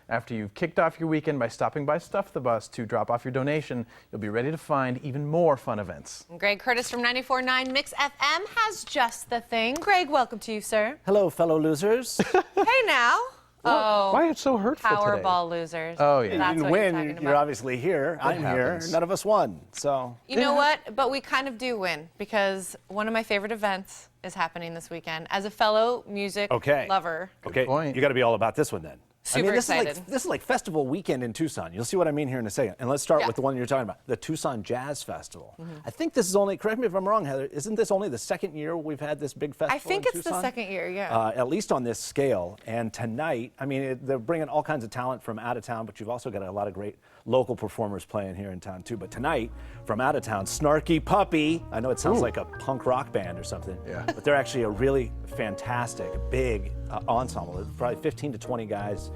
After you've kicked off your weekend by stopping by Stuff the Bus to drop off your donation, you'll be ready to find even more fun events. Greg Curtis from 94.9 MIXfm has just the thing. Greg, welcome to you, sir. Hello, fellow losers. Hey, now. Oh, why it's so hurtful today? Powerball losers. Oh, yeah. That's You what win, you're talking you're about. obviously here. I'm here. None of us won, so. You know what? But we kind of do win because one of my favorite events is happening this weekend. As a fellow music lover. Okay, point. you got to be all about this one then. Super excited. This is like festival weekend in Tucson. You'll see what I mean here in a second. And let's start with the one you're talking about, the Tucson Jazz Festival. I think this is only, correct me if I'm wrong, Heather, isn't this only the second year we've had this big festival I think in it's Tucson? the second year, yeah. At least on this scale. And tonight, I mean, they're bringing all kinds of talent from out of town, but you've also got a lot of great local performers playing here in town too. But tonight, from out of town, Snarky Puppy. I know it sounds like a punk rock band or something, but they're actually a really fantastic, big ensemble. Probably 15 to 20 guys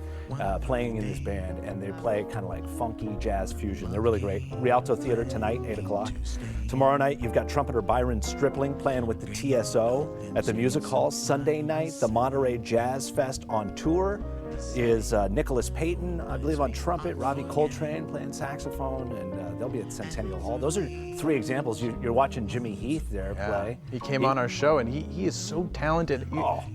playing in this band, and they play kind of like funky jazz fusion. They're really great. Rialto Theater tonight, 8 o'clock. Tomorrow night, you've got trumpeter Byron Stripling playing with the TSO at the Music Hall. Sunday night, the Monterey Jazz Fest on tour is Nicholas Payton, I believe, on trumpet, Robbie Coltrane playing saxophone, and they'll be at Centennial Hall. Those are three examples. You're watching Jimmy Heath there play. He came on our show, and he is so talented.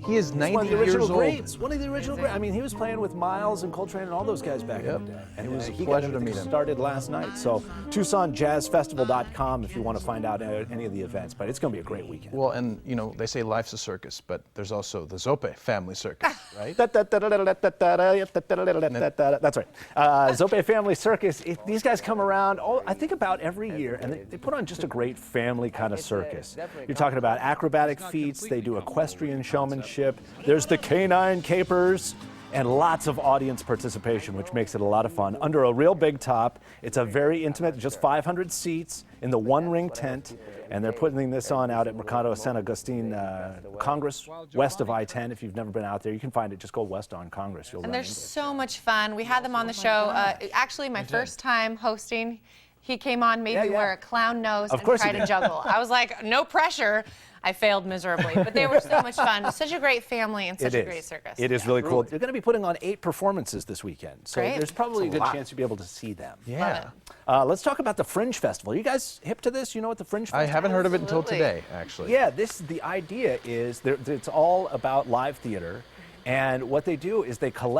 He is 90 one of the years original old. greats. One of the original greats. I mean, he was playing with Miles and Coltrane and all those guys back in the day. And it was a he pleasure got to meet him. Started last night. So TucsonJazzFestival.com if you want to find out any of the events. But it's going to be a great weekend. Well, and you know, they say life's a circus, but there's also the Zope family circus, right? That's right. Zope Family Circus. These guys come around, I think, about every year, and they put on just a great family kind of circus. You're talking about acrobatic feats. They do equestrian showmanship. There's the canine capers. And lots of audience participation, which makes it a lot of fun. Under a real big top. It's a very intimate, just 500 seats in the one-ring tent. And they're putting this on out at Mercado San Agustin Congress, west of I-10. If you've never been out there, you can find it. Just go west on Congress. And they're so much fun. We had them on the show. Actually, my first time hosting, he came on, made me wear a clown nose and try to juggle. I was like, no pressure. I failed miserably, but they were so much fun. Such a great family and such a great circus. It is really cool. They're going to be putting on 8 performances this weekend, so there's probably a good chance you'll be able to see them. Yeah. Let's talk about the Fringe Festival. You guys hip to this? You know what the Fringe Festival is? I haven't heard of it until today, actually. Yeah, the idea is it's all about live theater, and what they do is they put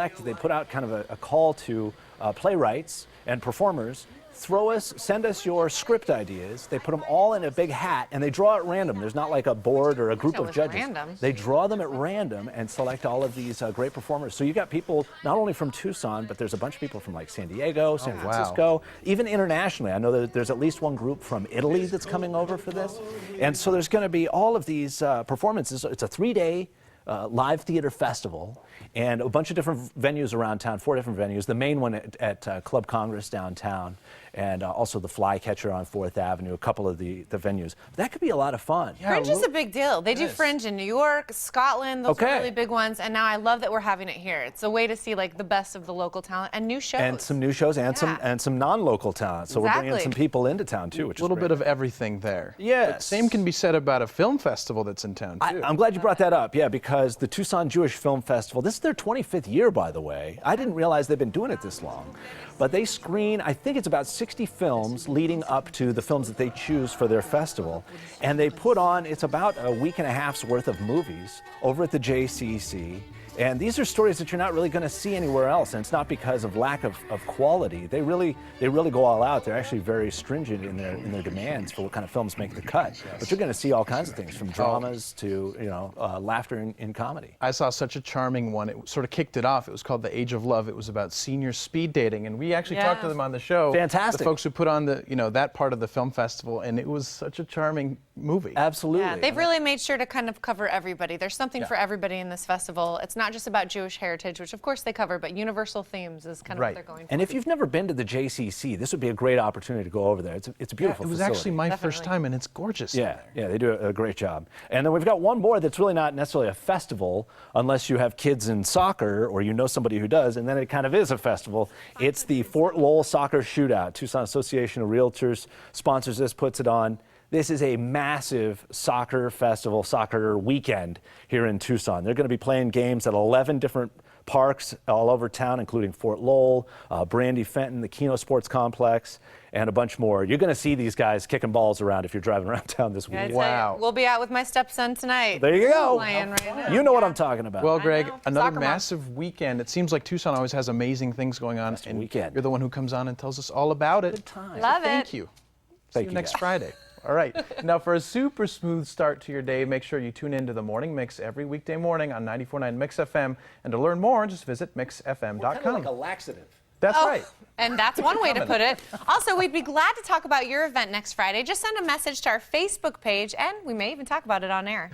out kind of a call to playwrights and performers. Send us your script ideas. They put them all in a big hat, and they draw at random. There's not like a board or a group of judges. Random. They draw them at random and select all of these great performers. So you got people not only from Tucson, but there's a bunch of people from like San Diego, San Francisco, even internationally. I know that there's at least one group from Italy that's coming over for this. And so there's going to be all of these performances. It's a 3-day live theater festival, and a bunch of different venues around town, 4 different venues. The main one at Club Congress downtown, and also the Flycatcher on 4th Avenue, a couple of the venues. That could be a lot of fun. Yeah, Fringe is a big deal. They do Fringe in New York, Scotland, those are really big ones, and now I love that we're having it here. It's a way to see like the best of the local talent and new shows. And some new shows and some non-local talent. So we're bringing some people into town too, which is a little bit of everything there. Yes. Same can be said about a film festival that's in town too. I'm glad you brought that up, because the Tucson Jewish Film Festival, this is their 25th year, by the way. I didn't realize they've been doing it this long. But they screen, I think it's about 60 films leading up to the films that they choose for their festival. And they put on, it's about a week and a half's worth of movies over at the JCC. And these are stories that you're not really going to see anywhere else, and it's not because of lack of quality. They really go all out. They're actually very stringent in their demands for what kind of films make the cut. But you're going to see all kinds of things, from dramas to laughter in comedy. I saw such a charming one. It sort of kicked it off. It was called The Age of Love. It was about senior speed dating, and we actually talked to them on the show. Fantastic. The folks who put on that part of the film festival, and it was such a charming movie. Absolutely. Yeah, they've really made sure to kind of cover everybody. There's something for everybody in this festival. It's not just about Jewish heritage, which of course they cover, but universal themes is kind of what they're going for. And if you've never been to the JCC, this would be a great opportunity to go over there. It's a beautiful It was facility. actually my first time, and it's gorgeous. Yeah, they do a great job. And then we've got one more that's really not necessarily a festival unless you have kids in soccer or you know somebody who does, and then it kind of is a festival. It's the Fort Lowell Soccer Shootout. Tucson Association of Realtors sponsors this, puts it on. This is a massive soccer festival, soccer weekend here in Tucson. They're going to be playing games at 11 different parks all over town, including Fort Lowell, Brandy Fenton, the Keno Sports Complex, and a bunch more. You're going to see these guys kicking balls around if you're driving around town this week. Wow. We'll be out with my stepson tonight. There you go. Playing right now. You know what I'm talking about. Well, Greg, another Soccer mom. massive weekend. It seems like Tucson always has amazing things going on. Best weekend. You're the one who comes on and tells us all about it. Good time. Love it. Thank you. See you next Friday. All right. Now, for a super smooth start to your day, make sure you tune into the Morning Mix every weekday morning on 94.9 MIXfm. And to learn more, just visit MIXfm.com. Kind of like a laxative. That's right. And that's one way to put it. Also, we'd be glad to talk about your event next Friday. Just send a message to our Facebook page, and we may even talk about it on air.